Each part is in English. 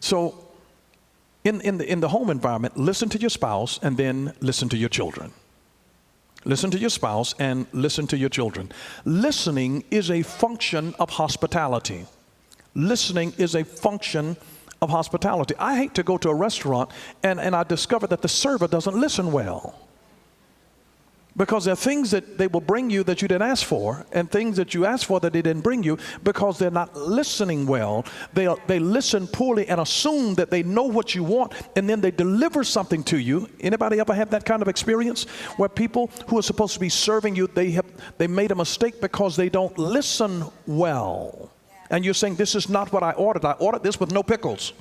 So in the home environment, listen to your spouse and then listen to your children. Listen to your spouse and listen to your children. Listening is a function of hospitality. Listening is a function of hospitality. I hate to go to a restaurant and I discover that the server doesn't listen well. Because there are things that they will bring you that you didn't ask for, and things that you asked for that they didn't bring you, because they're not listening well. They listen poorly and assume that they know what you want, and then they deliver something to you. Anybody ever have that kind of experience where people who are supposed to be serving you, they made a mistake because they don't listen well? And you're saying, this is not what I ordered. I ordered this with no pickles.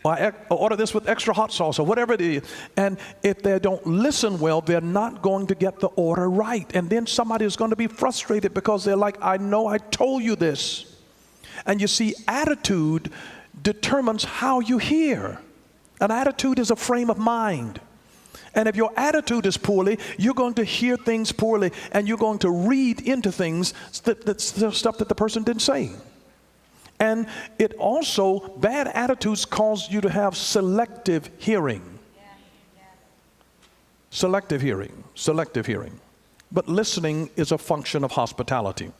Or I order this with extra hot sauce or whatever it is. And if they don't listen well, they're not going to get the order right. And then somebody is going to be frustrated because they're like, I know I told you this. And you see, attitude determines how you hear. An attitude is a frame of mind. And if your attitude is poorly, you're going to hear things poorly, and you're going to read into things stuff that the person didn't say. And it also, bad attitudes cause you to have selective hearing. Selective hearing, selective hearing. But listening is a function of hospitality.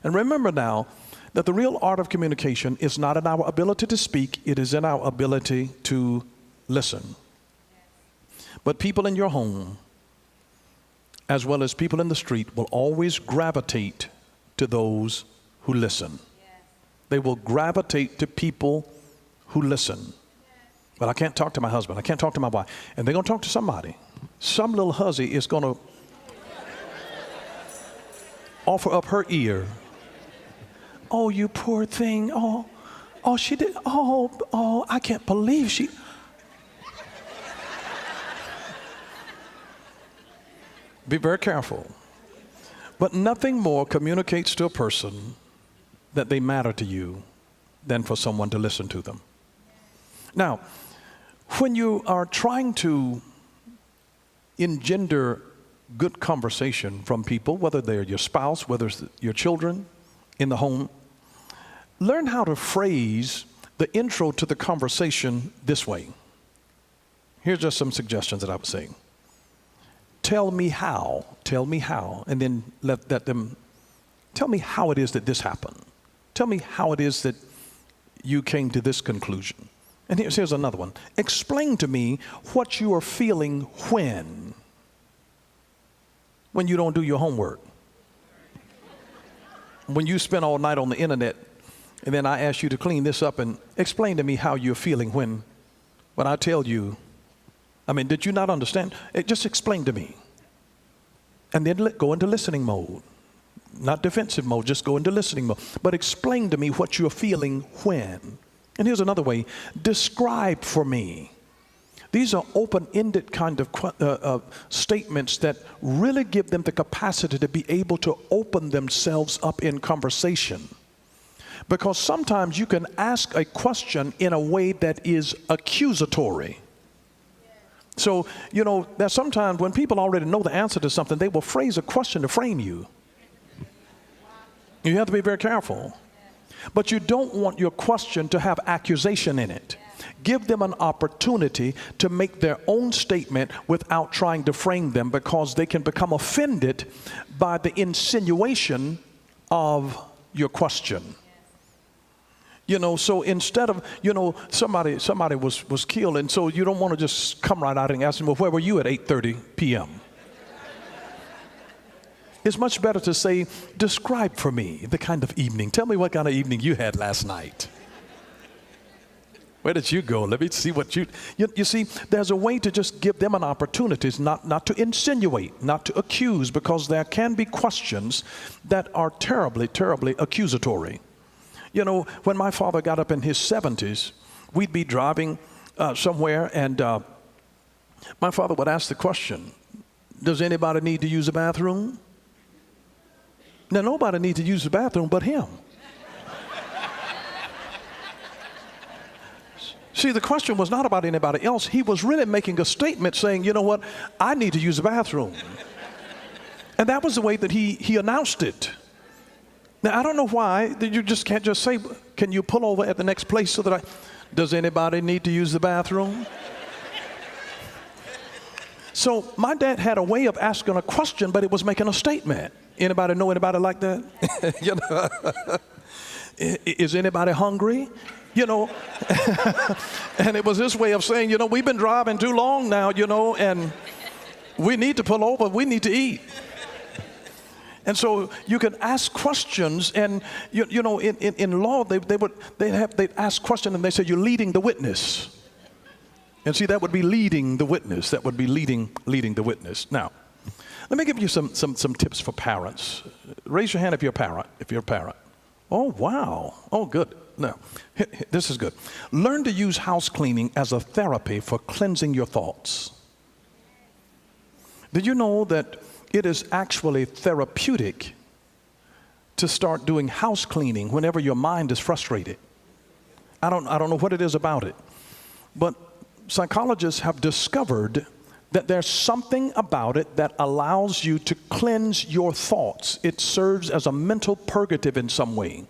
And remember now that the real art of communication is not in our ability to speak, it is in our ability to listen. But people in your home, as well as people in the street, will always gravitate to those who listen. They will gravitate to people who listen. But I can't talk to my husband. I can't talk to my wife. And they're going to talk to somebody. Some little hussy is going to offer up her ear. Oh, you poor thing. Oh, she did. Oh, I can't believe she. Be very careful. But nothing more communicates to a person that they matter to you than for someone to listen to them. Now, when you are trying to engender good conversation from people, whether they're your spouse, whether it's your children in the home, learn how to phrase the intro to the conversation this way. Here's just some suggestions that I was saying. Tell me how, and then let them tell me how it is that this happened. Tell me how it is that you came to this conclusion. And here's another one. Explain to me what you are feeling when you don't do your homework. When you spend all night on the internet, and then I ask you to clean this up and explain to me how you're feeling when I tell you, did you not understand? Just explain to me. And then go into listening mode. Not defensive mode, just go into listening mode. But explain to me what you're feeling when. And here's another way. Describe for me. These are open-ended kind of statements that really give them the capacity to be able to open themselves up in conversation. Because sometimes you can ask a question in a way that is accusatory. So, there's sometimes when people already know the answer to something, they will phrase a question to frame you. You have to be very careful. But you don't want your question to have accusation in it. Give them an opportunity to make their own statement without trying to frame them, because they can become offended by the insinuation of your question. So instead of, somebody was killed, and so you don't want to just come right out and ask them, well, where were you at 8:30 p.m.? It's much better to say, describe for me the kind of evening. Tell me what kind of evening you had last night. Where did you go? Let me see what you see, there's a way to just give them an opportunity, not to insinuate, not to accuse, because there can be questions that are terribly, terribly accusatory. When my father got up in his 70s, we'd be driving somewhere, and my father would ask the question, does anybody need to use the bathroom? Now, nobody needs to use the bathroom but him. See, the question was not about anybody else. He was really making a statement saying, you know what, I need to use the bathroom. And that was the way that he announced it. Now, I don't know why that you just can't just say, can you pull over at the next place so that does anybody need to use the bathroom? So my dad had a way of asking a question, but it was making a statement. Anybody know anybody like that? You know? Is anybody hungry? You know, and it was this way of saying, you know, we've been driving too long now, you know, and we need to pull over, we need to eat. And so you can ask questions, and you know, in law they'd ask questions, and they say you're leading the witness. And see, that would be leading the witness. That would be leading the witness. Now, let me give you some tips for parents. Raise your hand if you're a parent. Oh, wow. Oh, good. No, this is good. Learn to use house cleaning as a therapy for cleansing your thoughts. Did you know that it is actually therapeutic to start doing house cleaning whenever your mind is frustrated? I don't know what it is about it, but psychologists have discovered that there's something about it that allows you to cleanse your thoughts. It serves as a mental purgative in some way.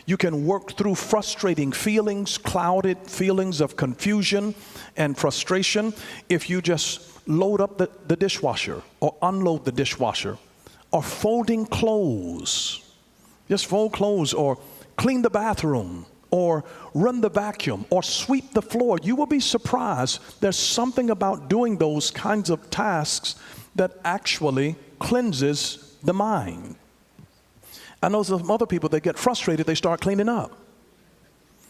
You can work through frustrating feelings, clouded feelings of confusion and frustration if you just load up the dishwasher or unload the dishwasher, or folding clothes. Just fold clothes, or clean the bathroom, or run the vacuum, or sweep the floor. You will be surprised. There's something about doing those kinds of tasks that actually cleanses the mind. I know some other people, they get frustrated, they start cleaning up.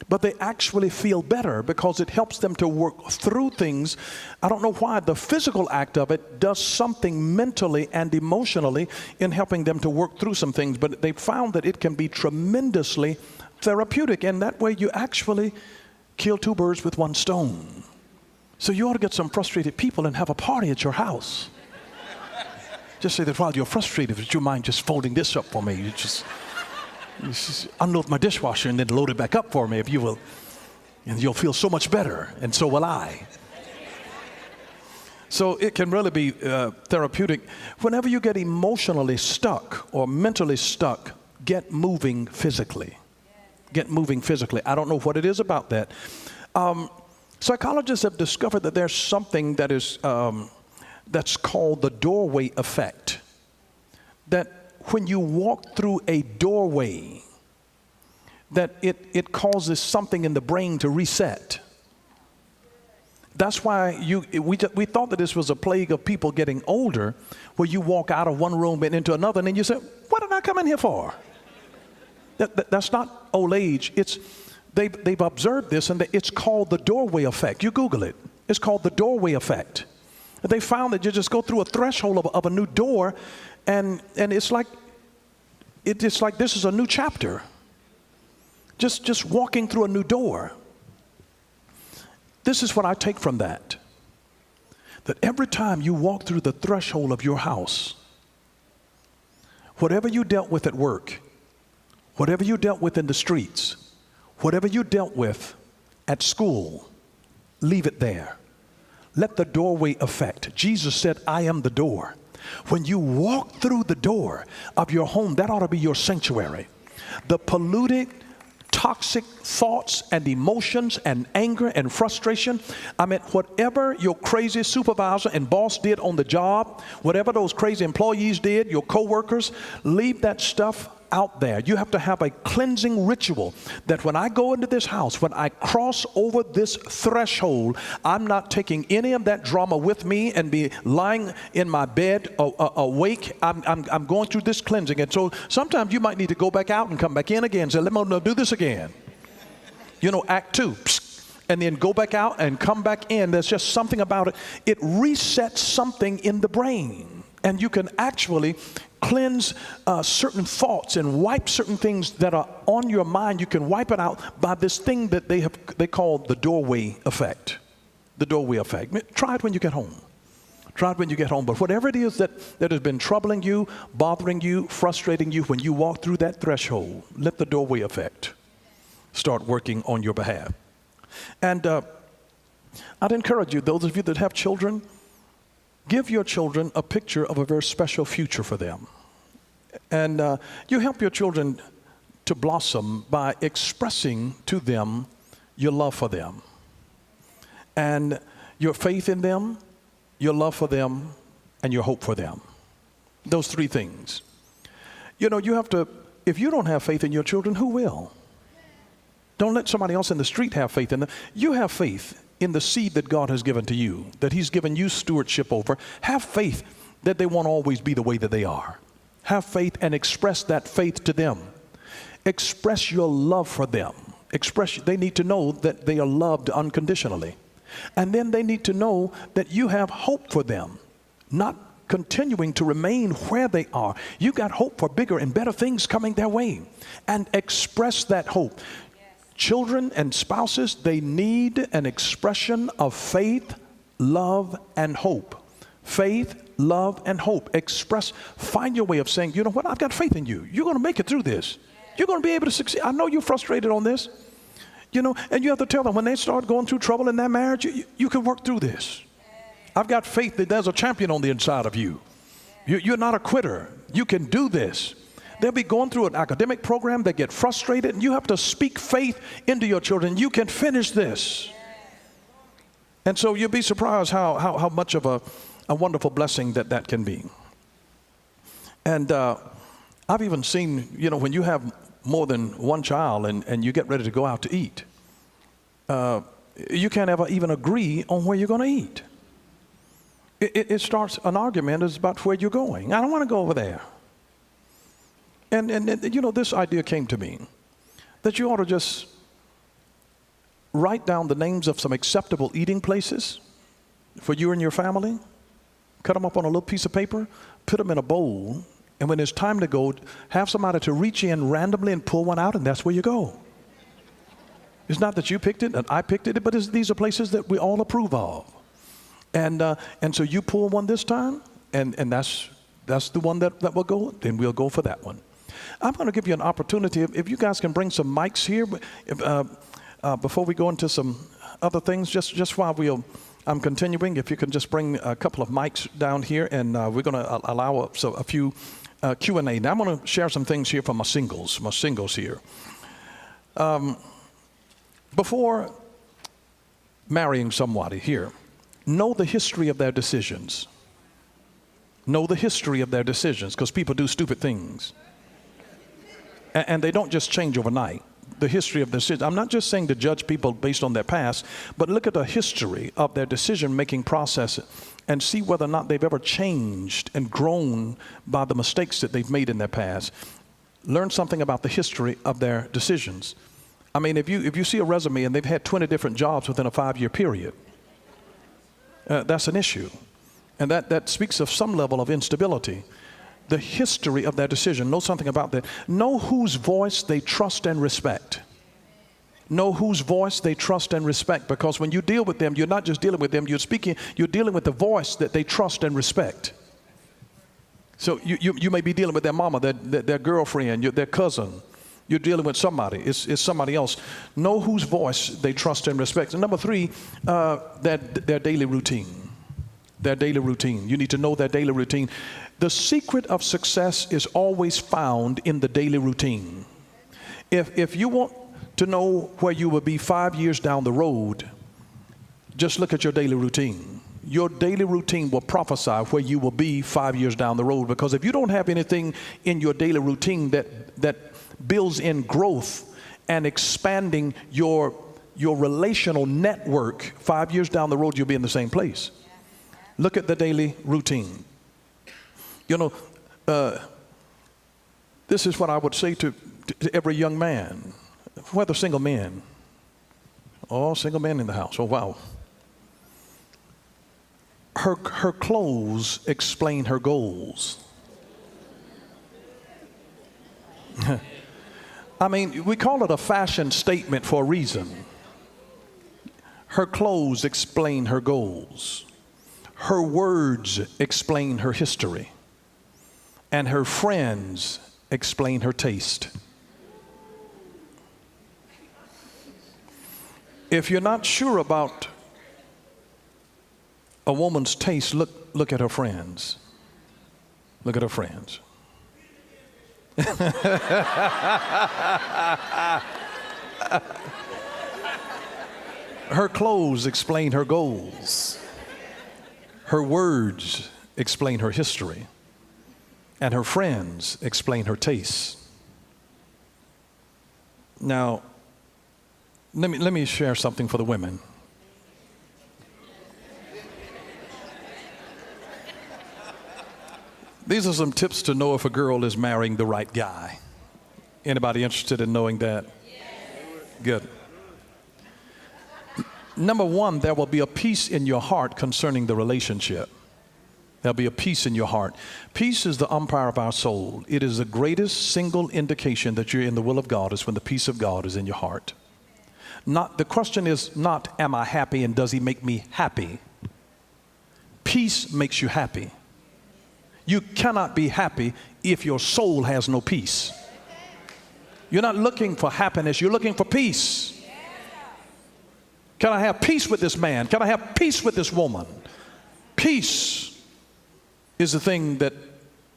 But they actually feel better because it helps them to work through things. I don't know why. The physical act of it does something mentally and emotionally in helping them to work through some things. But they found that it can be tremendously therapeutic. And that way you actually kill two birds with one stone. So you ought to get some frustrated people and have a party at your house. Just say that while you're frustrated, would you mind just folding this up for me? You just unload my dishwasher and then load it back up for me, if you will. And you'll feel so much better, and so will I. So it can really be therapeutic. Whenever you get emotionally stuck or mentally stuck, get moving physically. Get moving physically. I don't know what it is about that. Psychologists have discovered that there's something that is that's called the doorway effect. That when you walk through a doorway, that it causes something in the brain to reset. That's why we thought that this was a plague of people getting older, where you walk out of one room and into another, and then you say, what did I come in here for? That's not old age. They've observed this, and it's called the doorway effect. You Google it. It's called the doorway effect. They found that you just go through a threshold of a new door, and it's like this is a new chapter. Just walking through a new door. This is what I take from that. That every time you walk through the threshold of your house, whatever you dealt with at work, whatever you dealt with in the streets, whatever you dealt with at school, leave it there. Let the doorway effect. Jesus said, I am the door. When you walk through the door of your home, that ought to be your sanctuary. The polluted, toxic thoughts and emotions and anger and frustration, I mean, whatever your crazy supervisor and boss did on the job, whatever those crazy employees did, your coworkers, leave that stuff out there. You have to have a cleansing ritual that when I go into this house, when I cross over this threshold, I'm not taking any of that drama with me and be lying in my bed awake. I'm going through this cleansing. And so sometimes you might need to go back out and come back in again and say, let me do this again. You know, act 2. And then go back out and come back in. There's just something about it. It resets something in the brain. And you can actually cleanse certain thoughts and wipe certain things that are on your mind. You can wipe it out by this thing that they call the doorway effect. The doorway effect. Try it when you get home. Try it when you get home. But whatever it is that has been troubling you, bothering you, frustrating you, when you walk through that threshold, let the doorway effect start working on your behalf. And I'd encourage you, those of you that have children, give your children a picture of a very special future for them. And you help your children to blossom by expressing to them your love for them and your faith in them, your love for them, and your hope for them. Those three things. You know, you have to, if you don't have faith in your children, who will? Don't let somebody else in the street have faith in them. You have faith in the seed that God has given to you, that He's given you stewardship over. Have faith that they won't always be the way that they are. Have faith and express that faith to them. Express your love for them. They need to know that they are loved unconditionally. And then they need to know that you have hope for them, not continuing to remain where they are. You got hope for bigger and better things coming their way. And express that hope. Children and spouses, they need an expression of faith, love, and hope. Faith, love, and hope. Find your way of saying, you know what, I've got faith in you. You're going to make it through this. You're going to be able to succeed. I know you're frustrated on this. You know, and you have to tell them when they start going through trouble in their marriage, you can work through this. I've got faith that there's a champion on the inside of you. You're not a quitter. You can do this. They'll be going through an academic program. They get frustrated, and you have to speak faith into your children. You can finish this. And so you'll be surprised how much of a wonderful blessing that can be. And I've even seen, you know, when you have more than one child and you get ready to go out to eat, you can't ever even agree on where you're going to eat. It starts an argument is about where you're going. I don't want to go over there. And you know, this idea came to me that you ought to just write down the names of some acceptable eating places for you and your family, cut them up on a little piece of paper, put them in a bowl, and when it's time to go, have somebody to reach in randomly and pull one out, and that's where you go. It's not that you picked it and I picked it, but these are places that we all approve of. And so you pull one this time, and that's the one that will go, then we'll go for that one. I'm going to give you an opportunity, if you guys can bring some mics here, before we go into some other things, just while I'm continuing, if you can just bring a couple of mics down here, and we're going to allow a few Q&A. Now I'm going to share some things here from my singles here. Before marrying somebody here, know the history of their decisions. Know the history of their decisions, because people do stupid things. And they don't just change overnight. The history of the decision. I'm not just saying to judge people based on their past, but look at the history of their decision-making process and see whether or not they've ever changed and grown by the mistakes that they've made in their past. Learn something about the history of their decisions. I mean, if you see a resume and they've had 20 different jobs within a 5-year period, that's an issue. And that speaks of some level of instability. The history of their decision. Know something about that. Know whose voice they trust and respect. Know whose voice they trust and respect, because when you deal with them, you're not just dealing with them, you're dealing with the voice that they trust and respect. So you may be dealing with their mama, their girlfriend, their cousin. You're dealing with somebody. It's somebody else. Know whose voice they trust and respect. And number 3, their daily routine. Their daily routine. You need to know their daily routine. The secret of success is always found in the daily routine. If you want to know where you will be 5 years down the road, just look at your daily routine. Your daily routine will prophesy where you will be 5 years down the road, because if you don't have anything in your daily routine that builds in growth and expanding your relational network, 5 years down the road, you'll be in the same place. Look at the daily routine. You know, this is what I would say to every young man, whether single men. Oh, single men in the house. Oh, wow. Her clothes explain her goals. I mean, we call it a fashion statement for a reason. Her clothes explain her goals. Her words explain her history. And her friends explain her taste. If you're not sure about a woman's taste, look at her friends. Look at her friends. Her clothes explain her goals. Her words explain her history. And her friends explain her tastes. Now, let me share something for the women. These are some tips to know if a girl is marrying the right guy. Anybody interested in knowing that? Good. Number one, there will be a peace in your heart concerning the relationship. There'll be a peace in your heart. Peace is the umpire of our soul. It is the greatest single indication that you're in the will of God is when the peace of God is in your heart. The question is not, am I happy and does he make me happy? Peace makes you happy. You cannot be happy if your soul has no peace. You're not looking for happiness, you're looking for peace. Can I have peace with this man? Can I have peace with this woman? Peace is the thing that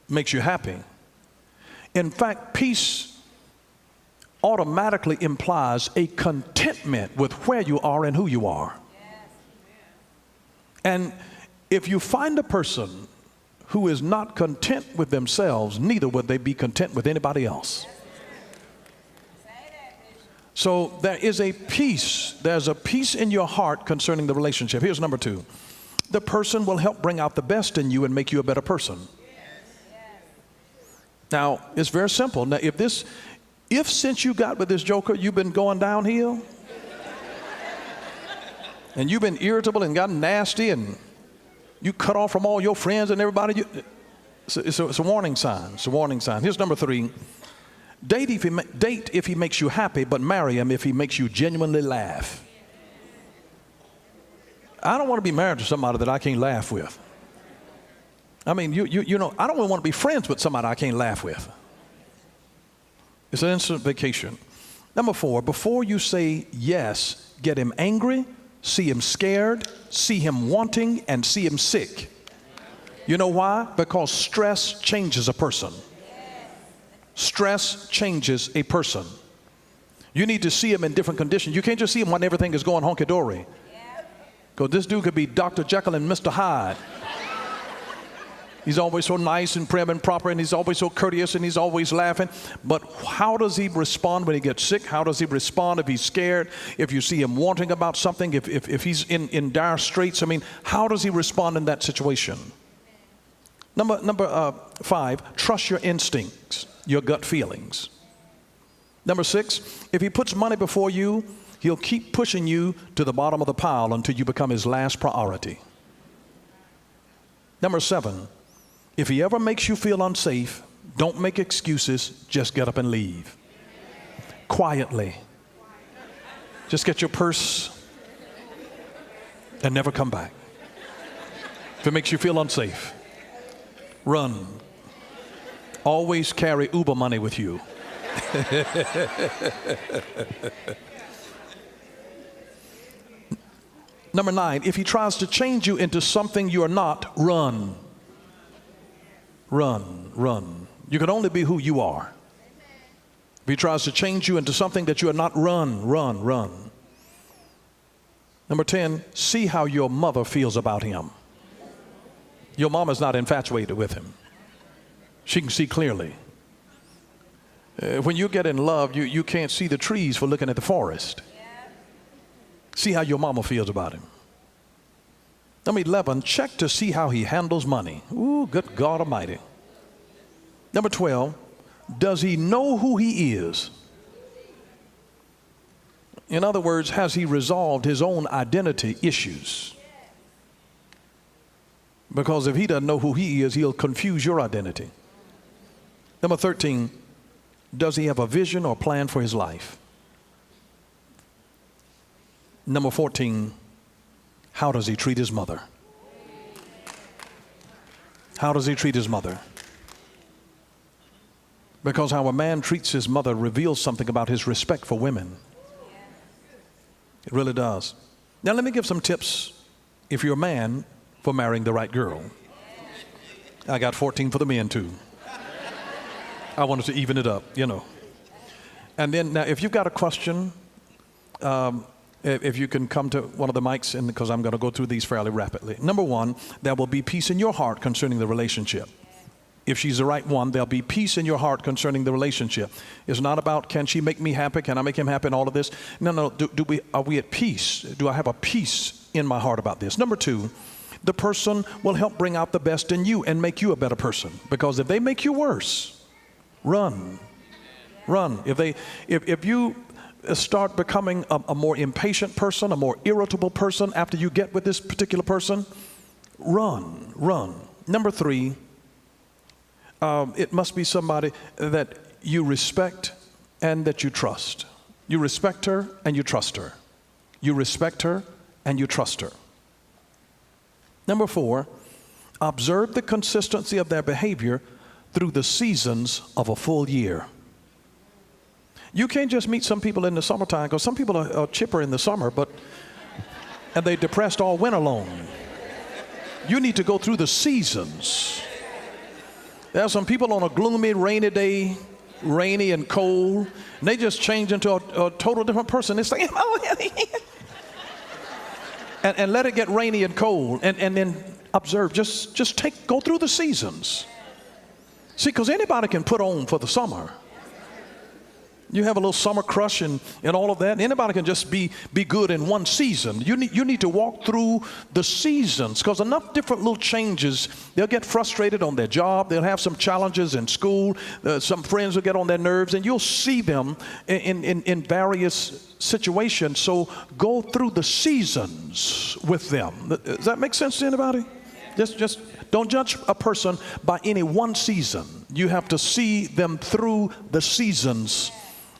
makes you happy. In fact, peace automatically implies a contentment with where you are and who you are. And if you find a person who is not content with themselves, neither would they be content with anybody else. So there is a peace. There's a peace in your heart concerning the relationship. Here's number two. The person will help bring out the best in you and make you a better person. Now, it's very simple. Now, if since you got with this joker, you've been going downhill, and you've been irritable and gotten nasty, and you cut off from all your friends and everybody, it's a warning sign. It's a warning sign. Here's number three. Date if he makes you happy, but marry him if he makes you genuinely laugh. I don't want to be married to somebody that I can't laugh with. I mean, you know, I don't want to be friends with somebody I can't laugh with. It's an instant vacation. Number four, before you say yes, get him angry, see him scared, see him wanting, and see him sick. You know why? Because stress changes a person. Stress changes a person. You need to see him in different conditions. You can't just see him when everything is going honky-dory. Because this dude could be Dr. Jekyll and Mr. Hyde. He's always so nice and prim and proper, and he's always so courteous, and he's always laughing. But how does he respond when he gets sick? How does he respond if he's scared? If you see him wanting about something, if he's in dire straits, I mean, how does he respond in that situation? Number five, trust your instincts, your gut feelings. Number six, if he puts money before you, he'll keep pushing you to the bottom of the pile until you become his last priority. Number seven, if he ever makes you feel unsafe, don't make excuses, just get up and leave. Quietly. Just get your purse and never come back. If it makes you feel unsafe, run. Always carry Uber money with you. Number nine, if he tries to change you into something you are not, run. Run, run. You can only be who you are. If he tries to change you into something that you are not, run, run, run. Number 10, see how your mother feels about him. Your mom is not infatuated with him. She can see clearly. When you get in love, you can't see the trees for looking at the forest. See how your mama feels about him. Number 11, check to see how he handles money. Ooh, good God Almighty. Number 12, does he know who he is? In other words, has he resolved his own identity issues? Because if he doesn't know who he is, he'll confuse your identity. Number 13, does he have a vision or plan for his life? Number 14, how does he treat his mother? How does he treat his mother? Because how a man treats his mother reveals something about his respect for women. It really does. Now let me give some tips, if you're a man, for marrying the right girl. I got 14 for the men too. I wanted to even it up, you know. And then now, if you've got a question, if you can come to one of the mics, and because I'm going to go through these fairly rapidly. Number one, there will be peace in your heart concerning the relationship. If she's the right one, there'll be peace in your heart concerning the relationship. It's not about, can she make me happy? Can I make him happy? And all of this. No. Are we at peace? Do I have a peace in my heart about this? Number two, the person will help bring out the best in you and make you a better person. Because if they make you worse, run. If you start becoming a more impatient person, a more irritable person after you get with this particular person, run. Number three, it must be somebody that you respect and that you trust. You respect her and you trust her. You respect her and you trust her. Number four, observe the consistency of their behavior through the seasons of a full year. You can't just meet some people in the summertime, because some people are chipper in the summer, and they're depressed all winter long. You need to go through the seasons. There are some people on a gloomy, rainy day, rainy and cold, and they just change into a total different person. It's like, and let it get rainy and cold, and then observe. Just go through the seasons. See, because anybody can put on for the summer. You have a little summer crush and all of that. Anybody can just be good in one season. You need to walk through the seasons, because enough different little changes, they'll get frustrated on their job. They'll have some challenges in school. Some friends will get on their nerves, and you'll see them in various situations. So go through the seasons with them. Does that make sense to anybody? Just don't judge a person by any one season. You have to see them through the seasons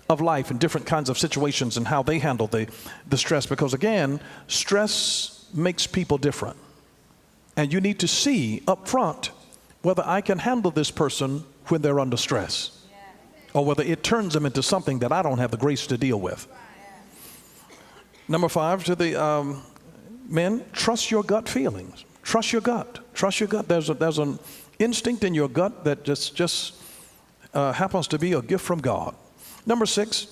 of life and different kinds of situations and how they handle the stress. Because again, stress makes people different. And you need to see up front whether I can handle this person when they're under stress, or whether it turns them into something that I don't have the grace to deal with. Number five, to the men, trust your gut feelings. Trust your gut. Trust your gut. There's an instinct in your gut that just happens to be a gift from God. Number six,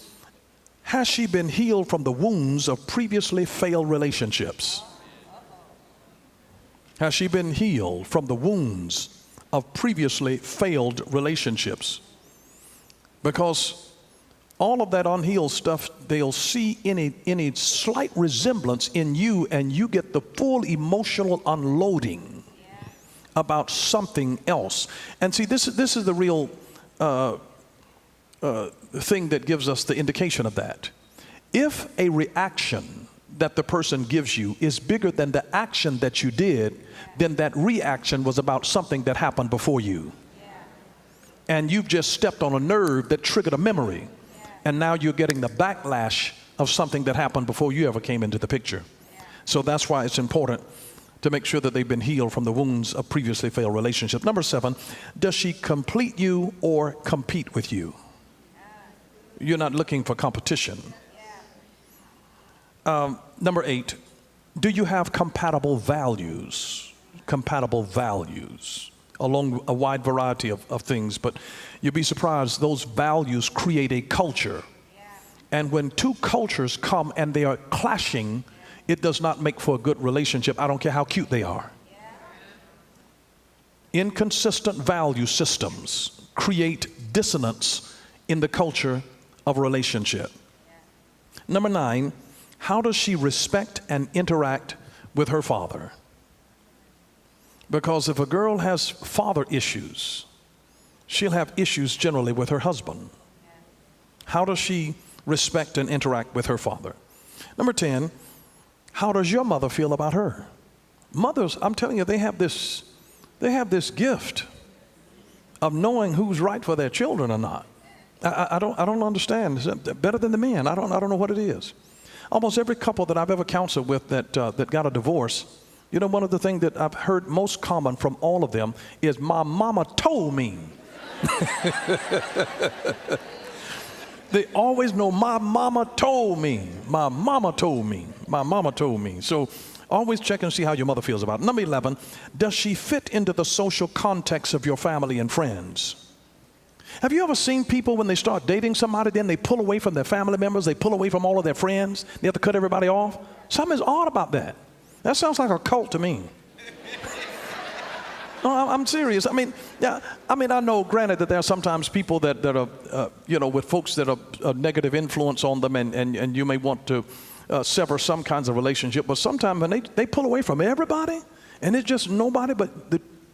has she been healed from the wounds of previously failed relationships? Has she been healed from the wounds of previously failed relationships? Because all of that unhealed stuff, they'll see any slight resemblance in you, and you get the full emotional unloading about something else. And see, this is the real thing that gives us the indication of that. If a reaction that the person gives you is bigger than the action that you did, then that reaction was about something that happened before you. And you've just stepped on a nerve that triggered a memory. And now you're getting the backlash of something that happened before you ever came into the picture. So that's why it's important to make sure that they've been healed from the wounds of previously failed relationships. Number seven, does she complete you or compete with you? You're not looking for competition. Number eight, do you have compatible values? Compatible values along a wide variety of things, but you'll be surprised, those values create a culture. And when two cultures come and they are clashing, it does not make for a good relationship. I don't care how cute they are. Inconsistent value systems create dissonance in the culture of a relationship. Number nine, how does she respect and interact with her father? Because if a girl has father issues, she'll have issues generally with her husband. How does she respect and interact with her father? Number 10, how does your mother feel about her? Mothers, I'm telling you, they have this gift of knowing who's right for their children or not. I don't understand. Is it better than the men? I don't know what it is. Almost every couple that I've ever counseled with that got a divorce, you know, one of the things that I've heard most common from all of them is, my mama told me. They always know, my mama told me. My mama told me. My mama told me. So always check and see how your mother feels about it. Number 11, does she fit into the social context of your family and friends? Have you ever seen people when they start dating somebody, then they pull away from their family members, they pull away from all of their friends, they have to cut everybody off? Something's odd about that. That sounds like a cult to me. No, I'm serious. I mean, I know, granted, that there are sometimes people that are, with folks that are a negative influence on them, and you may want to sever some kinds of relationship, but sometimes when they pull away from everybody, and it's just nobody but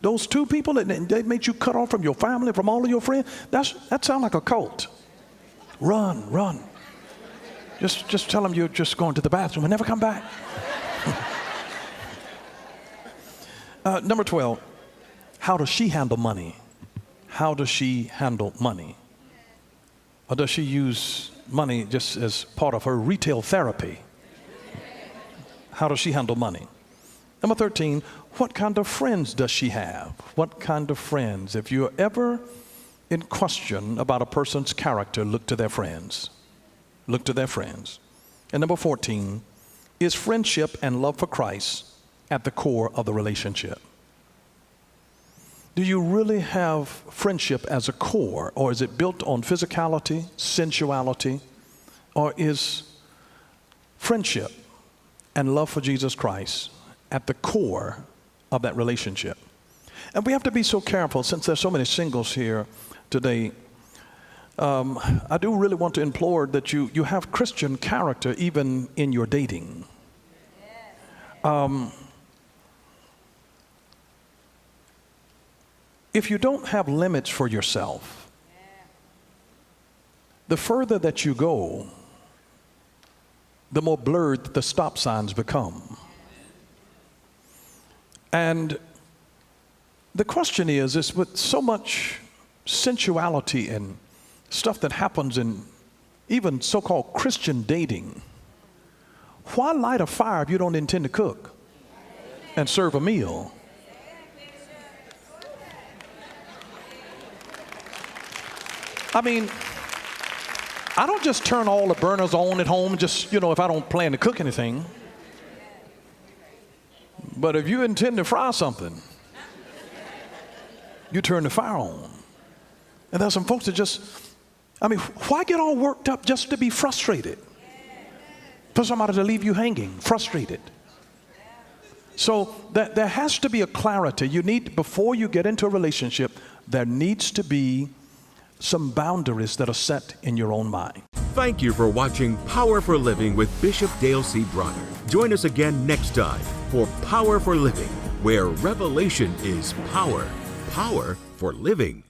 those two people, and they made you cut off from your family, from all of your friends, that sounds like a cult. Run. Just tell them you're just going to the bathroom and never come back. Number 12. How does she handle money? How does she handle money? Or does she use money just as part of her retail therapy? How does she handle money? Number 13, what kind of friends does she have? What kind of friends? If you're ever in question about a person's character, look to their friends. Look to their friends. And number 14, is friendship and love for Christ at the core of the relationship? Do you really have friendship as a core, or is it built on physicality, sensuality, or is friendship and love for Jesus Christ at the core of that relationship? And we have to be so careful, since there's so many singles here today. I do really want to implore that you have Christian character even in your dating. If you don't have limits for yourself, the further that you go, the more blurred the stop signs become. And the question is with so much sensuality and stuff that happens in even so-called Christian dating, why light a fire if you don't intend to cook and serve a meal? I mean, I don't just turn all the burners on at home just, if I don't plan to cook anything. But if you intend to fry something, you turn the fire on. And there's some folks that why get all worked up just to be frustrated? For somebody to leave you hanging, frustrated. So there has to be a clarity. Before you get into a relationship, there needs to be some boundaries that are set in your own mind. Thank you for watching Power for Living with Bishop Dale C. Bronner. Join us again next time for Power for Living, where revelation is power. Power for living.